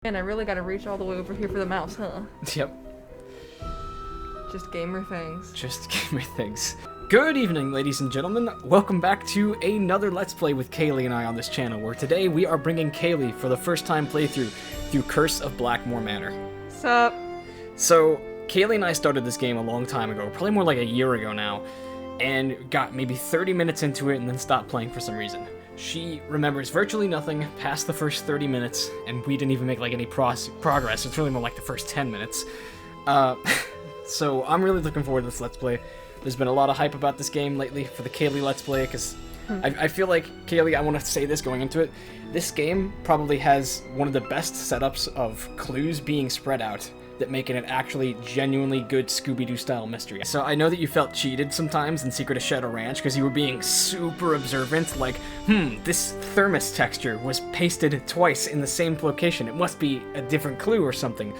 Man, I really gotta reach all the way over here for the mouse, huh? Yep. Just gamer things. Just gamer things. Good evening, ladies and gentlemen. Welcome back to another Let's Play with Kayleigh and I on this channel, where today we are bringing Kayleigh for the first time playthrough through Curse of Blackmoor Manor. Sup? So, Kayleigh and I started this game a long time ago, probably more like a year ago now, and got maybe 30 minutes into it and then stopped playing for some reason. She remembers virtually nothing past the first 30 minutes, and we didn't even make like any progress. It's really more like the first 10 minutes. So I'm really looking forward to this Let's Play. There's been a lot of hype about this game lately for the Kayleigh Let's Play, because I feel like, Kayleigh, I want to say this going into it, this game probably has one of the best setups of clues being spread out that make it an actually genuinely good Scooby-Doo style mystery. So I know that you felt cheated sometimes in Secret of Shadow Ranch because you were being super observant, like, this thermos texture was pasted twice in the same location. It must be a different clue or something.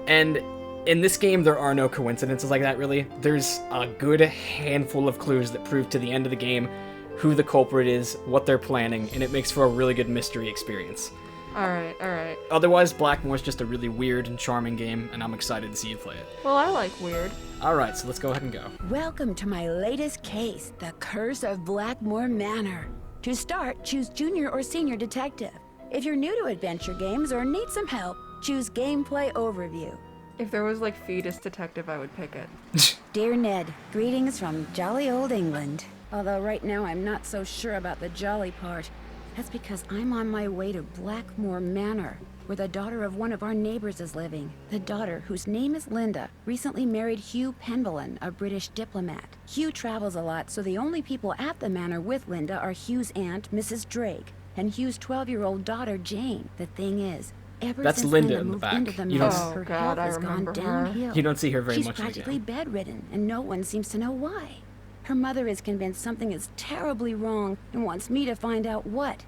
And in this game, there are no coincidences like that, really. There's a good handful of clues that prove to the end of the game who the culprit is, what they're planning, and it makes for a really good mystery experience. Alright. Otherwise, Blackmoor's just a really weird and charming game, and I'm excited to see you play it. Well, I like weird. Alright, so let's go ahead and go. Welcome to my latest case, the Curse of Blackmoor Manor. To start, choose Junior or Senior Detective. If you're new to adventure games or need some help, choose Gameplay Overview. If there was like Fetus Detective, I would pick it. Dear Ned, greetings from jolly old England. Although right now I'm not so sure about the jolly part. That's because I'm on my way to Blackmoor Manor, where the daughter of one of our neighbors is living. The daughter, whose name is Linda, recently married Hugh Penvellyn, a British diplomat. Hugh travels a lot, so the only people at the manor with Linda are Hugh's aunt, Mrs. Drake, and Hugh's 12-year-old daughter, Jane. The thing is, ever That's since Linda Linda in the moved back. into the You don't- manor, her health has gone downhill. You don't see her very She's much in the practically game. bedridden, and no one seems to know why. Her mother is convinced something is terribly wrong and wants me to find out what.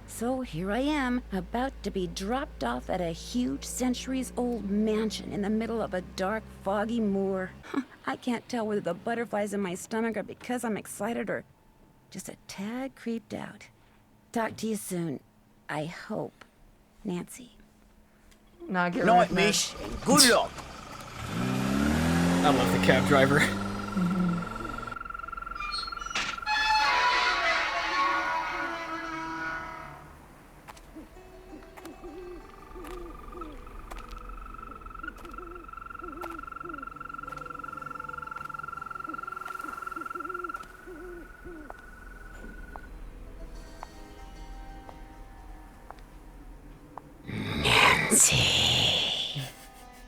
So here I am, about to be dropped off at a huge centuries-old mansion in the middle of a dark, foggy moor. I can't tell whether the butterflies in my stomach are because I'm excited or just a tad creeped out. Talk to you soon. I hope. Nancy. Nah, get Night, right, miss. Good luck. I love the cab driver.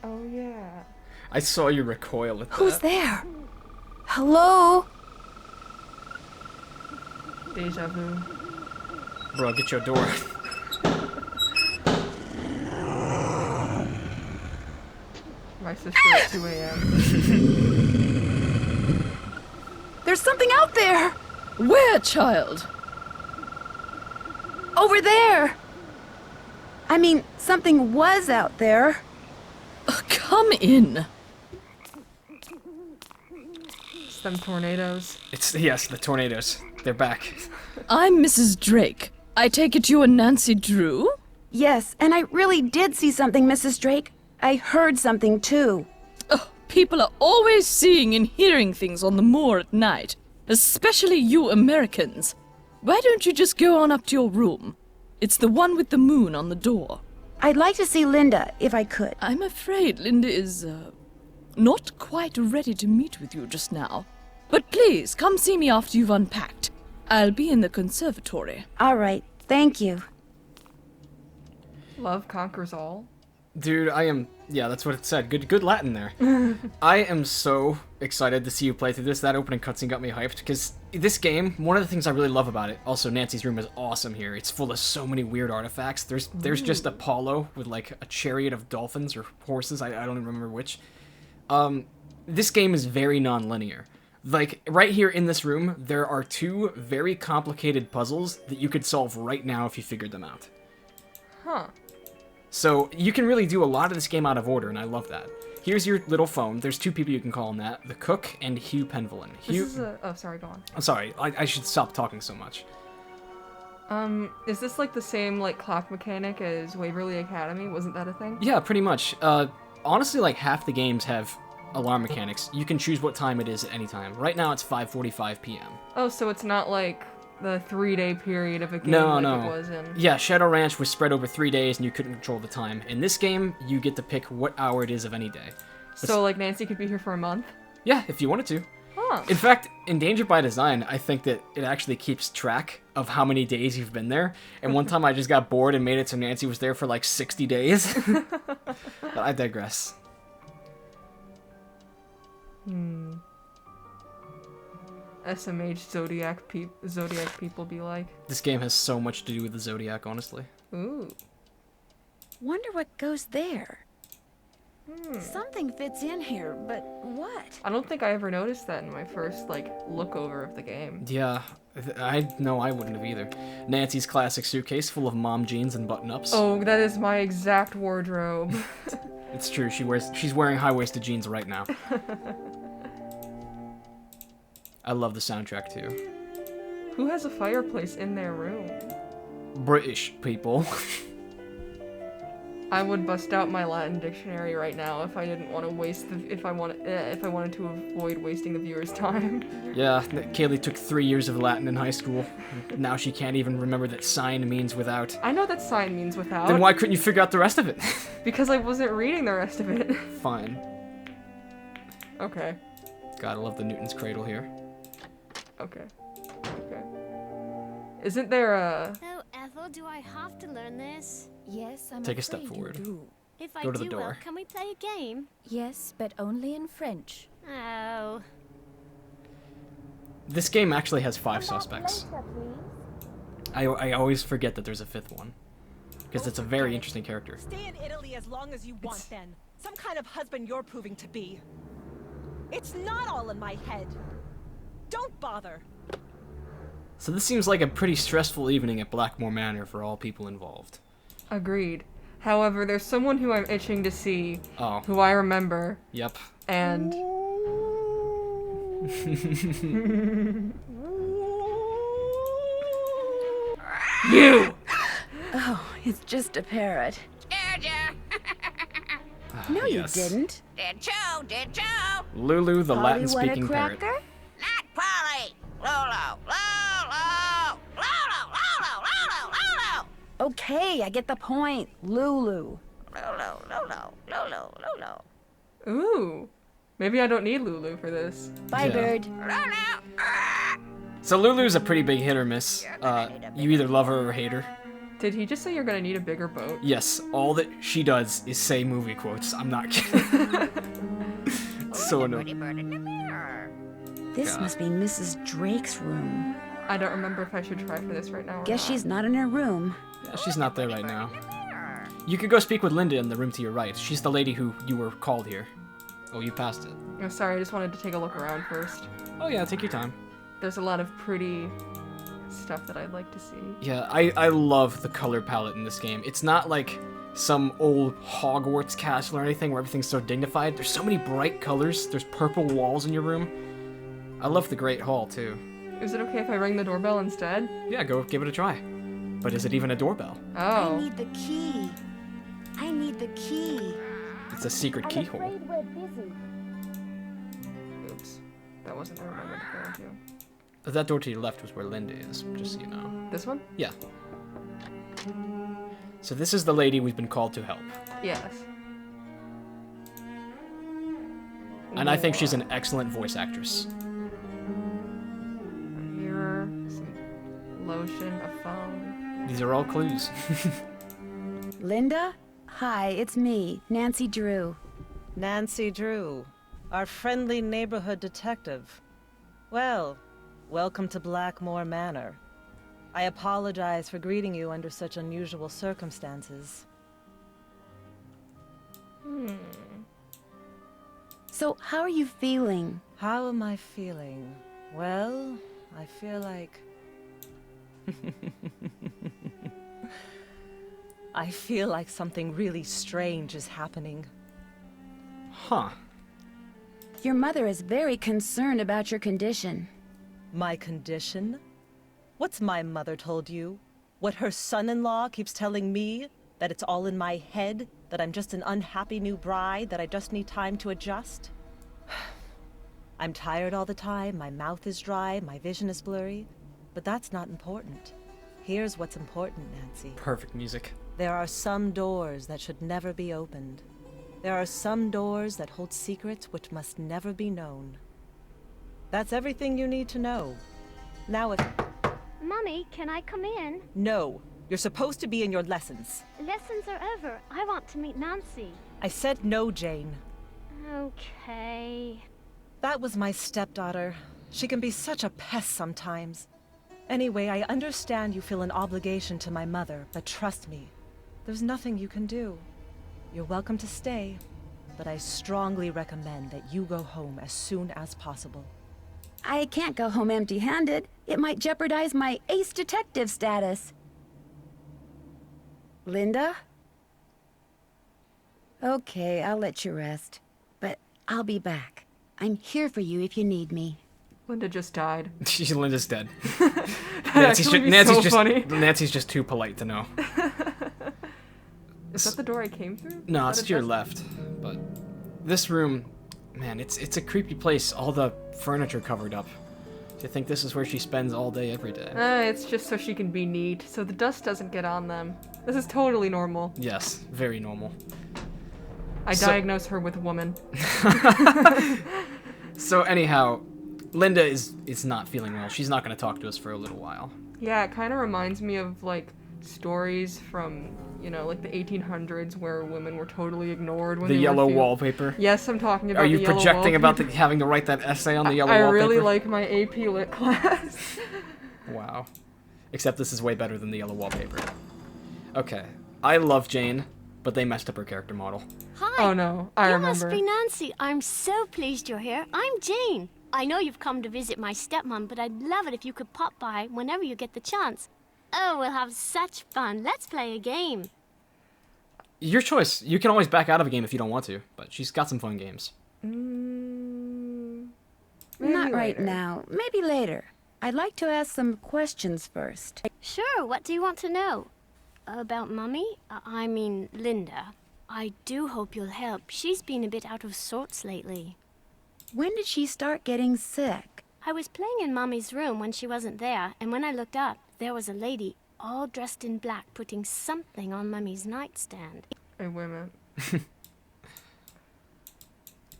Oh yeah. I saw you recoil at that. Who's there? Hello? Deja vu. Bro, get your door. My sister at 2 a.m. There's something out there! Where, child? Over there! I mean, something was out there. Come in. It's them tornadoes. Yes, the tornadoes. They're back. I'm Mrs. Drake. I take it you are Nancy Drew? Yes, and I really did see something, Mrs. Drake. I heard something, too. Oh, people are always seeing and hearing things on the moor at night, especially you Americans. Why don't you just go on up to your room? It's the one with the moon on the door. I'd like to see Linda, if I could. I'm afraid Linda is, not quite ready to meet with you just now. But please, come see me after you've unpacked. I'll be in the conservatory. All right, thank you. Love conquers all. Dude, yeah, that's what it said. Good Latin there. I am so excited to see you play through this. That opening cutscene got me hyped, because this game, one of the things I really love about it, also Nancy's room is awesome here. It's full of so many weird artifacts. There's just Apollo with like a chariot of dolphins or horses, I don't even remember which. This game is very non-linear. Like, right here in this room, there are two very complicated puzzles that you could solve right now if you figured them out. Huh. So you can really do a lot of this game out of order, and I love that. Here's your little phone. There's two people you can call on that. The cook and Hugh Penvellyn. This is a... Oh, sorry, go on. I'm sorry. I should stop talking so much. Is this like the same like clock mechanic as Waverly Academy? Wasn't that a thing? Yeah, pretty much. Honestly, like half the games have alarm mechanics. You can choose what time it is at any time. Right now it's 5:45 p.m. Oh, so it's not like the 3-day period of a game No, like no. it was in... Yeah, Shadow Ranch was spread over 3 days and you couldn't control the time. In this game, you get to pick what hour it is of any day. So like Nancy could be here for a month? Yeah, if you wanted to. Huh. In fact, in Danger by Design, I think that it actually keeps track of how many days you've been there. And one time I just got bored and made it so Nancy was there for like 60 days. But I digress. SMH Zodiac people be like. This game has so much to do with the Zodiac, honestly. Ooh. Wonder what goes there. Something fits in here, but what? I don't think I ever noticed that in my first like look over of the game. Yeah, I wouldn't have either. Nancy's classic suitcase full of mom jeans and button-ups. Oh, that is my exact wardrobe. It's true, she's wearing high-waisted jeans right now. I love the soundtrack too. Who has a fireplace in their room? British people. I would bust out my Latin dictionary right now if I didn't want to waste if I wanted to avoid wasting the viewer's time. Yeah, Kayleigh took 3 years of Latin in high school. Now she can't even remember that sign means without. I know that sign means without. Then why couldn't you figure out the rest of it? Because I wasn't reading the rest of it. Fine. Okay. God, I love the Newton's cradle here. Okay. Okay. Isn't there a... Oh, Ethel, do I have to learn this? Yes, I'm Take a step afraid forward. you do. If I Go to the do well, door. can we play a game? Yes, but only in French. Oh. This game actually has 5 suspects. I always forget that there's a 5th one. Because it's a very interesting character. Stay in Italy as long as you want, then. Some kind of husband you're proving to be. It's not all in my head. Don't bother. So this seems like a pretty stressful evening at Blackmoor Manor for all people involved. Agreed. However, there's someone who I'm itching to see, Oh. who I remember, Yep. and... You! Oh, it's just a parrot. Scared ya? No, Yes. you didn't. Did you? Lulu, the Polly, Latin-speaking what a parrot. cracker? Not Polly. Lolo. Lolo. Lolo. Lolo. Lolo. Lolo. Okay, I get the point. Lulu. Lolo. Lolo. Lolo. Lolo. Ooh. Maybe I don't need Lulu for this. Bye, Yeah. bird. Lolo. So Lulu's a pretty big hit or miss. You either love her or hate her. Did he just say you're gonna need a bigger boat? Yes, all that she does is say movie quotes. I'm not kidding. It's so Pretty annoying. bird in the mirror. This must be Mrs. Drake's room. I don't remember if I should try for this right now or Guess not. she's not in her room. Yeah, she's not there right now. Mirror. You could go speak with Linda in the room to your right. She's the lady who you were called here. Oh, you passed it. Oh, sorry, I just wanted to take a look around first. Oh yeah, take your time. There's a lot of pretty stuff that I'd like to see. Yeah, I love the color palette in this game. It's not like some old Hogwarts castle or anything where everything's so dignified. There's so many bright colors. There's purple walls in your room. I love the Great Hall, too. Is it okay if I ring the doorbell instead? Yeah, go give it a try. But is it even a doorbell? I Oh. need the key. I need the key. It's a secret keyhole. we're busy. Oops. That wasn't where I remembered to go into. That door to your left was where Linda is, just so you know. This one? Yeah. So this is the lady we've been called to help. Yes. And I think she's an excellent voice actress. A mirror, some lotion, a phone. These are all clues. Linda? Hi, it's me, Nancy Drew. Nancy Drew, our friendly neighborhood detective. Well, welcome to Blackmoor Manor. I apologize for greeting you under such unusual circumstances. So, how are you feeling? How am I feeling? Well, I feel like... I feel like something really strange is happening. Huh. Your mother is very concerned about your condition. My condition? What's my mother told you? What her son-in-law keeps telling me, that it's all in my head, that I'm just an unhappy new bride, that I just need time to adjust? I'm tired all the time, my mouth is dry, my vision is blurry, but that's not important. Here's what's important, Nancy. Perfect music. There are some doors that should never be opened. There are some doors that hold secrets which must never be known. That's everything you need to know. Now if... Mummy, can I come in? No, you're supposed to be in your lessons. Lessons are over. I want to meet Nancy. I said no, Jane. Okay. That was my stepdaughter. She can be such a pest sometimes. Anyway, I understand you feel an obligation to my mother, but trust me, there's nothing you can do. You're welcome to stay, but I strongly recommend that you go home as soon as possible. I can't go home empty-handed. It might jeopardize my ace detective status. Linda? Okay, I'll let you rest. But I'll be back. I'm here for you if you need me. Linda just died. Linda's dead. That'd funny. Nancy's just too polite to know. Is that the door I came through? No, it's to your left. But this room, man, it's a creepy place. All the furniture covered up. Do you think this is where she spends all day every day? It's just so she can be neat, so the dust doesn't get on them. This is totally normal. Yes, very normal. I diagnose her with woman. So anyhow, Linda is not feeling well. She's not going to talk to us for a little while. Yeah, it kind of reminds me of, like, stories from, like the 1800s where women were totally ignored when The they yellow were wallpaper. Yes, I'm talking about Are the you yellow projecting about wallpaper. having to write that essay on the yellow I wallpaper? really like my AP Lit class. Wow. Except this is way better than the yellow wallpaper. Okay. I love Jane, but they messed up her character model. Hi. Oh no, I You remember. must be Nancy. I'm so pleased you're here. I'm Jane. I know you've come to visit my stepmom, but I'd love it if you could pop by whenever you get the chance. Oh, we'll have such fun. Let's play a game. Your choice. You can always back out of a game if you don't want to, but she's got some fun games. Maybe Not right later. now. Maybe later. I'd like to ask some questions first. Sure, what do you want to know? About Mummy? I mean, Linda. I do hope you'll help. She's been a bit out of sorts lately. When did she start getting sick? I was playing in Mummy's room when she wasn't there, and when I looked up, there was a lady all dressed in black putting something on Mummy's nightstand. Hey, wait a minute.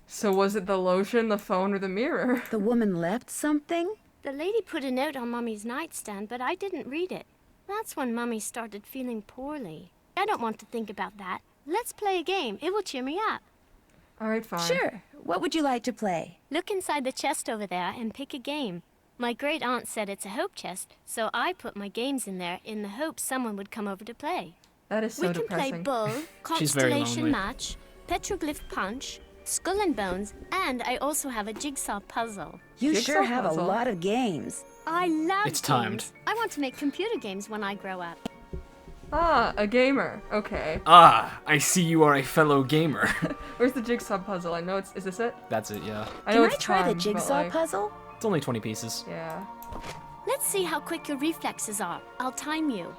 So was it the lotion, the phone, or the mirror? The woman left something? The lady put a note on Mummy's nightstand, but I didn't read it. That's when Mummy started feeling poorly. I don't want to think about that. Let's play a game. It will cheer me up. Alright, fine. Sure. What would you like to play? Look inside the chest over there and pick a game. My great aunt said it's a hope chest, so I put my games in there in the hope someone would come over to play. That is so We can play depressing. bull, She's very constellation lonely. match, petroglyph punch, skull and bones, and I also have a jigsaw puzzle. You Jigsaw sure have puzzle? a lot of games. I love It's games. timed. I want to make computer games when I grow up. Ah, a gamer. Okay. Ah, I see you are a fellow gamer. Where's the jigsaw puzzle? I know it's... Is this it? That's it, yeah. I know Can I it's try the timed, but, jigsaw like, puzzle? It's only 20 pieces. Yeah. Let's see how quick your reflexes are. I'll time you.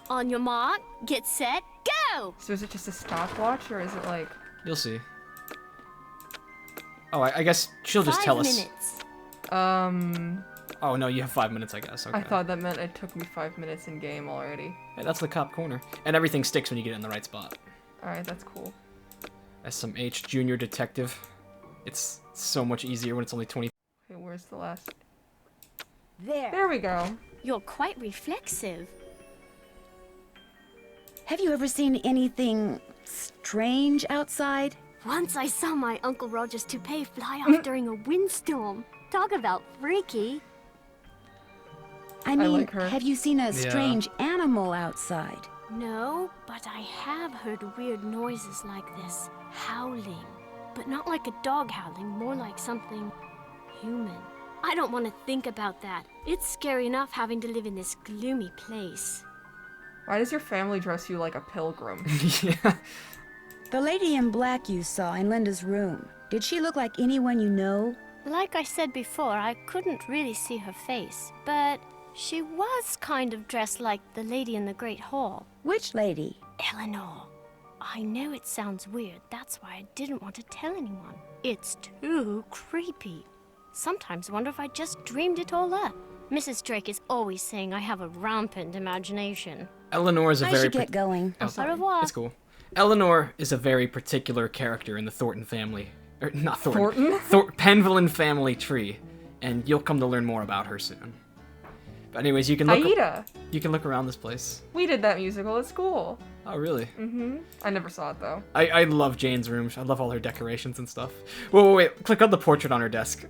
On your mark, get set, go! So is it just a stopwatch, or is it like... You'll see. Oh, I guess she'll just 5 tell us. minutes. Oh, no, you have 5 minutes, I guess. Okay. I thought that meant it took me 5 minutes in game already. Hey, that's the cop corner. And everything sticks when you get it in the right spot. Alright, that's cool. SMH Junior Detective. It's so much easier when it's only 20. Okay, where's the last... There. There we go. You're quite reflexive. Have you ever seen anything strange outside? Once I saw my Uncle Roger's toupee fly off during a windstorm. Talk about freaky. I mean, like her. have you seen a strange animal outside? No, but I have heard weird noises like this. Howling. But not like a dog howling, more like something human. I don't want to think about that. It's scary enough having to live in this gloomy place. Why does your family dress you like a pilgrim? Yeah. The lady in black you saw in Linda's room, did she look like anyone you know? Like I said before, I couldn't really see her face, but She was kind of dressed like the lady in the Great Hall. Which lady? Eleanor. I know it sounds weird, that's why I didn't want to tell anyone. It's too creepy. Sometimes wonder if I just dreamed it all up. Mrs. Drake is always saying I have a rampant imagination. Eleanor is a I very... should get going. Oh, Au revoir. it's cool. Eleanor is a very particular character in the Thornton family. Or, not Thornton. Penvellyn family tree. And you'll come to learn more about her soon. But anyways, you can look... Aida! You can look around this place. We did that musical at school. Oh, really? Mm-hmm. I never saw it, though. I love Jane's room. I love all her decorations and stuff. Whoa, wait. Click on the portrait on her desk.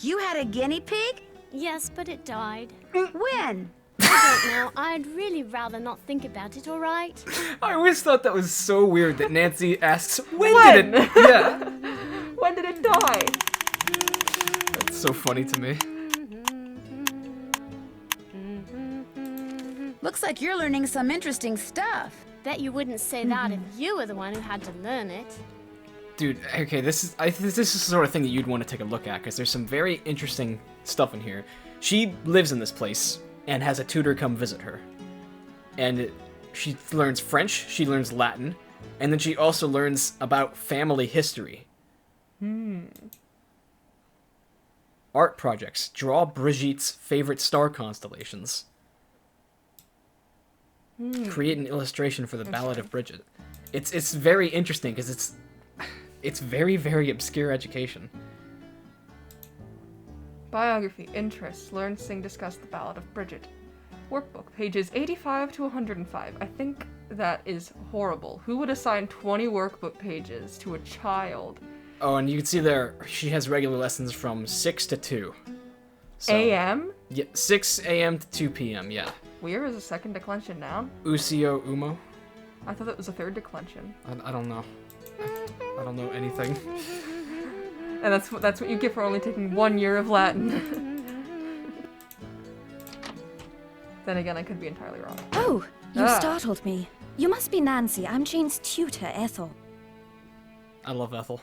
You had a guinea pig? Yes, but it died. When? I don't know. I'd really rather not think about it, alright? I always thought that was so weird that Nancy asks, when When? did it... Yeah. When did it die? That's so funny to me. Looks like you're learning some interesting stuff. Bet you wouldn't say that if you were the one who had to learn it. Dude, okay, this is the sort of thing that you'd want to take a look at, because there's some very interesting stuff in here. She lives in this place, and has a tutor come visit her. And she learns French, she learns Latin, and then she also learns about family history. Art projects. Draw Brigitte's favorite star constellations. Create an illustration for the Ballad of Bridget. It's very interesting, because it's very, very obscure education. Biography, interests, learn, sing, discuss the Ballad of Bridget. Workbook, pages 85 to 105. I think that is horrible. Who would assign 20 workbook pages to a child? Oh, and you can see there, she has regular lessons from 6 to 2. So, AM? Yeah, 6 a.m. to 2 p.m., yeah. Where is a second declension noun? Usio Umo? I thought that was a third declension. I don't know. I don't know anything. And that's what you get for only taking 1 year of Latin. Then again, I could be entirely wrong. Oh, you Ah. startled me. You must be Nancy. I'm Jane's tutor, Ethel. I love Ethel.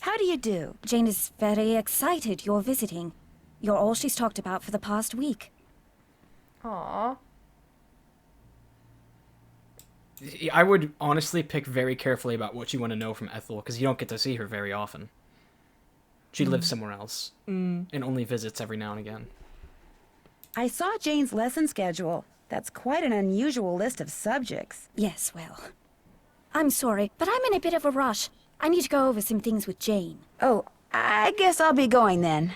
How do you do? Jane is very excited you're visiting. You're all she's talked about for the past week. Aww. I would honestly pick very carefully about what you want to know from Ethel, because you don't get to see her very often. She lives somewhere else, and only visits every now and again. I saw Jane's lesson schedule. That's quite an unusual list of subjects. Yes, well. I'm sorry, but I'm in a bit of a rush. I need to go over some things with Jane. Oh, I guess I'll be going then.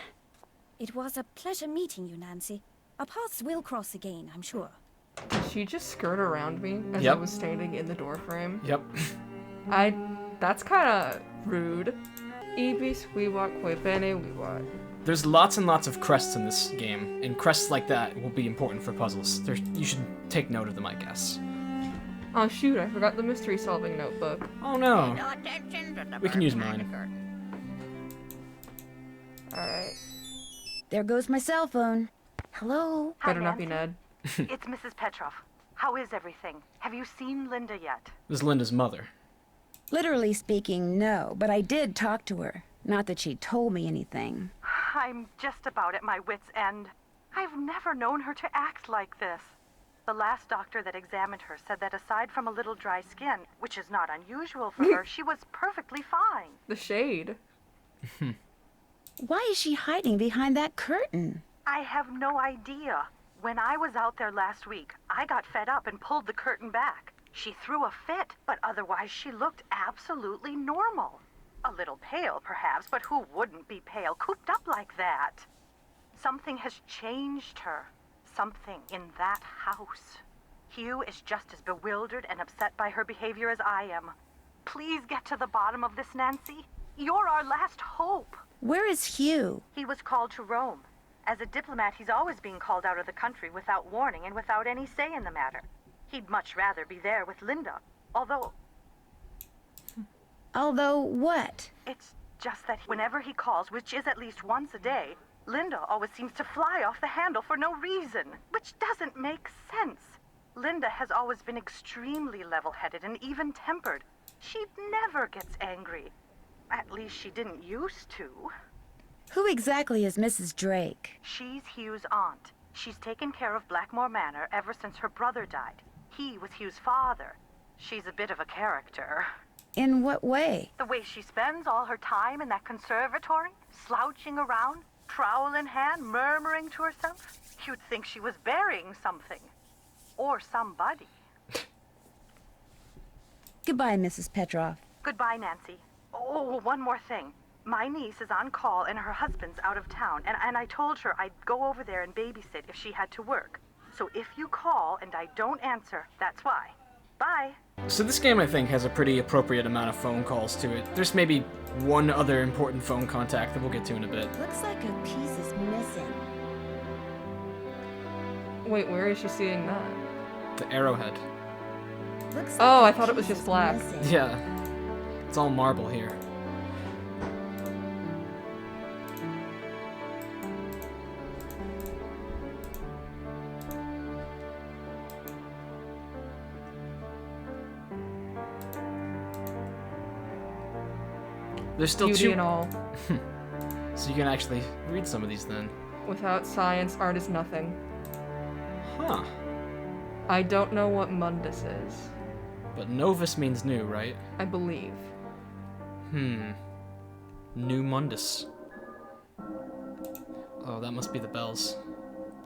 It was a pleasure meeting you, Nancy. Our paths will cross again, I'm sure. Did she just skirt around me as I Yep. was standing in the doorframe? Yep. That's kinda rude. Ibis vivat que bene vivat. There's lots and lots of crests in this game, and crests like that will be important for puzzles. You should take note of them, I guess. Oh shoot, I forgot the mystery solving notebook. Oh no. No attention to the We can use bird behind mine. the curtain. Alright. There goes my cell phone. Hello? Better not be Ned. It's Mrs. Petrov. How is everything? Have you seen Linda yet? This is Linda's mother. Literally speaking, no, but I did talk to her. Not that she told me anything. I'm just about at my wit's end. I've never known her to act like this. The last doctor that examined her said that aside from a little dry skin, which is not unusual for her, she was perfectly fine. The shade. Why is she hiding behind that curtain? I have no idea. When I was out there last week, I got fed up and pulled the curtain back. She threw a fit, but otherwise she looked absolutely normal. A little pale, perhaps, but who wouldn't be pale, cooped up like that? Something has changed her. Something in that house. Hugh is just as bewildered and upset by her behavior as I am. Please get to the bottom of this, Nancy. You're our last hope. Where is Hugh? He was called to Rome. As a diplomat, he's always being called out of the country without warning and without any say in the matter. He'd much rather be there with Linda, although Although what? it's just that whenever he calls, which is at least once a day, Linda always seems to fly off the handle for no reason, which doesn't make sense. Linda has always been extremely level-headed and even-tempered. She never gets angry. At least she didn't used to. Who exactly is Mrs. Drake? She's Hugh's aunt. She's taken care of Blackmoor Manor ever since her brother died. He was Hugh's father. She's a bit of a character. In what way? The way she spends all her time in that conservatory, slouching around, trowel in hand, murmuring to herself. You'd think she was burying something. Or somebody. Goodbye, Mrs. Petroff. Goodbye, Nancy. Oh, one more thing. My niece is on call and her husband's out of town, and I told her I'd go over there and babysit if she had to work. So if you call and I don't answer, that's why. Bye. So this game, I think, has a pretty appropriate amount of phone calls to it. There's maybe one other important phone contact that we'll get to in a bit. Looks like a piece is missing. Wait, where is she seeing that? The arrowhead. Looks like Oh, a I thought it was piece just is black. missing. Yeah. It's all marble here. There's still Beauty two. and all. So you can actually read some of these then. Without science, art is nothing. Huh. I don't know what mundus is. But novus means new, right? I believe. New mundus. Oh, that must be the bells.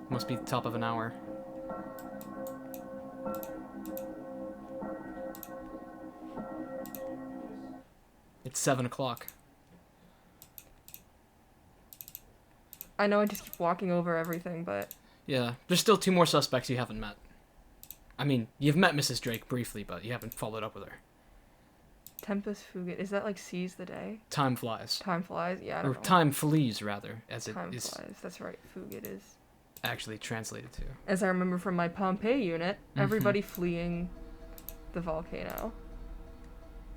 Must be the top of an hour. It's 7 o'clock. I know I just keep walking over everything, but Yeah, there's still 2 more suspects you haven't met. I mean, you've met Mrs. Drake briefly, but you haven't followed up with her. Tempus fugit, is that like seize the day? Time flies. Time flies? Yeah, I Or don't know. time flees, rather, as it Time is flies, that's right, fugit is. actually translated to. As I remember from my Pompeii unit, everybody fleeing the volcano.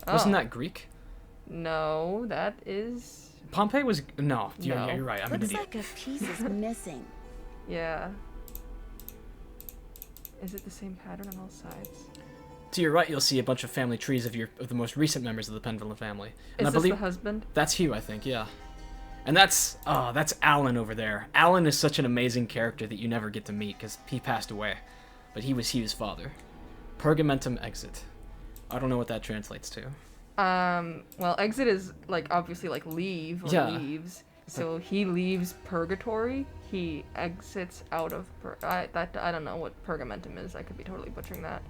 Wasn't Oh. that Greek? No, that is... Pompeii was... No, No. yeah, you're right. I'm an Looks idiot. like a piece is missing. Yeah. Is it the same pattern on all sides? To your right, you'll see a bunch of family trees of the most recent members of the Penvellyn family. And Is I this believe the husband? that's Hugh, I think, yeah. And that's Alan over there. Alan is such an amazing character that you never get to meet because he passed away. But he was Hugh's father. Pergamentum exit. I don't know what that translates to. Well, exit is, like, obviously, like, leave or Yeah. leaves. So he leaves purgatory, he exits out of I don't know what pergamentum is. I could be totally butchering that.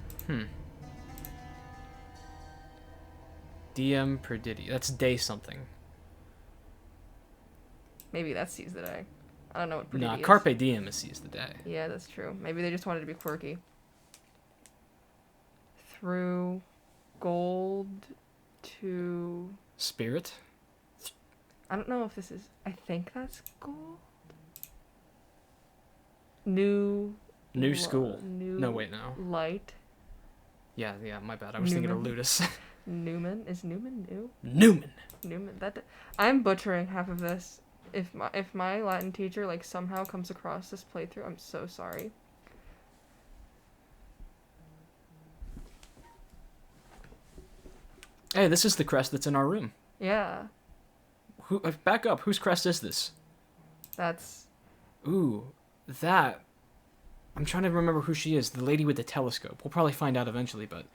Diem perdidi. That's day something. Maybe that's seize the day. I don't know what perdidi Nah, is. carpe diem is seize the day. Yeah, that's true. Maybe they just wanted to be quirky. Through gold to... Spirit? I don't know if this is... I think that's gold? New school. New No, wait, no. Light. Yeah, my bad. I was thinking of Newman. Ludus. Newman. Is Newman new? Newman. That I'm butchering half of this. If my Latin teacher like somehow comes across this playthrough, I'm so sorry. Hey, this is the crest that's in our room. Yeah, Who? Back up. Whose crest is this? that's Ooh, that. I'm trying to remember who she is. The lady with the telescope. We'll probably find out eventually, but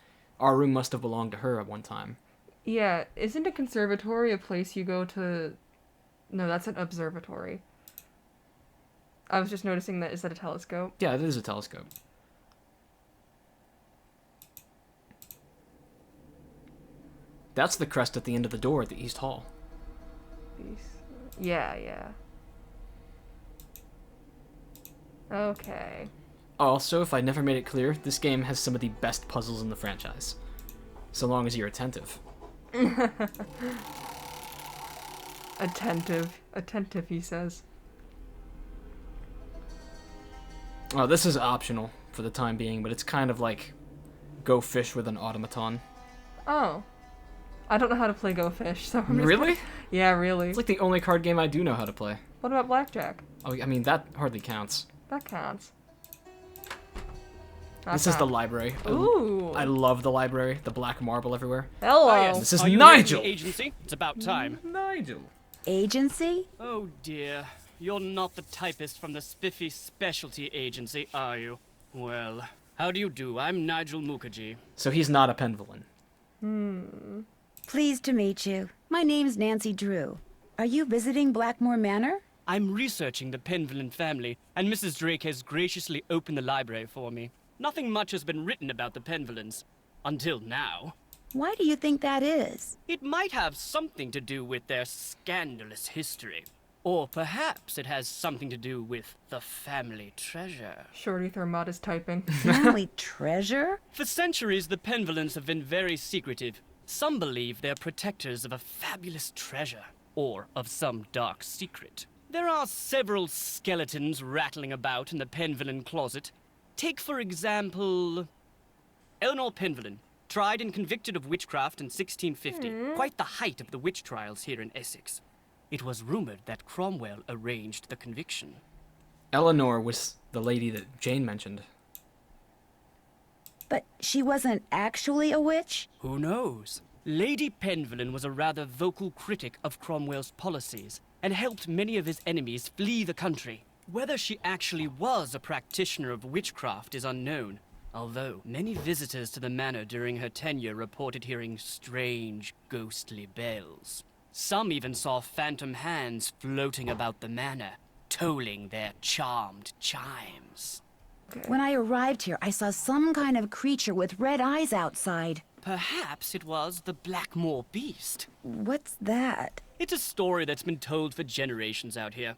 our room must have belonged to her at one time. yeah. Isn't a conservatory a place you go to? No, that's an observatory. I was just noticing that. Is that a telescope? Yeah, it is a telescope. That's the crest at the end of the door at the East Hall. Yeah. Okay. Also, if I never made it clear, this game has some of the best puzzles in the franchise. So long as you're attentive. Attentive, he says. Oh, this is optional for the time being, but it's kind of like Go Fish with an automaton. Oh. I don't know how to play Go Fish, so I'm just Really? Yeah, really. It's like the only card game I do know how to play. What about Blackjack? Oh, I mean, that hardly counts. That counts. This is the library. Ooh. I love the library. The black marble everywhere. Hello. This is Are you Nigel. ready for the agency? It's about time. Nigel. Agency? Oh dear. you're not the typist from the spiffy specialty agency, are you? Well, how do you do? I'm Nigel Mukherjee. So he's not a Penvellyn. Pleased to meet you. My name's Nancy Drew. Are you visiting Blackmoor Manor? I'm researching the Penvellyn family, and Mrs. Drake has graciously opened the library for me. Nothing much has been written about the Penvellyns. Until now. Why do you think that is? It might have something to do with their scandalous history. Or perhaps it has something to do with the family treasure. Shorty Thermod is typing. Family treasure? For centuries, the Penvellyns have been very secretive. Some believe they're protectors of a fabulous treasure, or of some dark secret. There are several skeletons rattling about in the Penvellyn closet. Take, for example, Eleanor Penvellyn, tried and convicted of witchcraft in 1650, quite the height of the witch trials here in Essex. It was rumored that Cromwell arranged the conviction. Eleanor was the lady that Jane mentioned. But she wasn't actually a witch? Who knows? Lady Penvellyn was a rather vocal critic of Cromwell's policies, and helped many of his enemies flee the country. Whether she actually was a practitioner of witchcraft is unknown, although many visitors to the manor during her tenure reported hearing strange, ghostly bells. Some even saw phantom hands floating about the manor, tolling their charmed chimes. When I arrived here, I saw some kind of creature with red eyes outside. Perhaps it was the Blackmoor beast. What's that? It's a story that's been told for generations out here.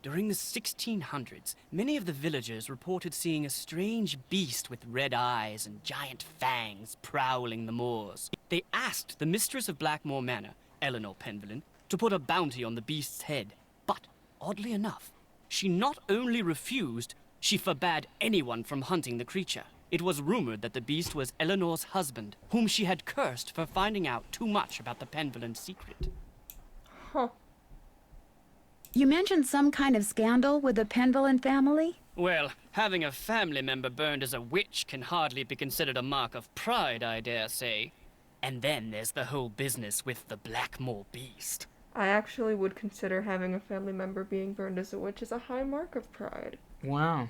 During the 1600s, many of the villagers reported seeing a strange beast with red eyes and giant fangs prowling the moors. They asked the mistress of Blackmoor Manor, Eleanor Penvellyn, to put a bounty on the beast's head. But, oddly enough, she not only refused, she forbade anyone from hunting the creature. It was rumored that the beast was Eleanor's husband, whom she had cursed for finding out too much about the Penvellyn secret. Huh. You mentioned some kind of scandal with the Penvellyn family? Well, having a family member burned as a witch can hardly be considered a mark of pride, I dare say. And then there's the whole business with the Blackmoor beast. I actually would consider having a family member being burned as a witch as a high mark of pride. Wow.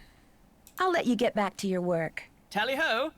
I'll let you get back to your work. Tally-ho!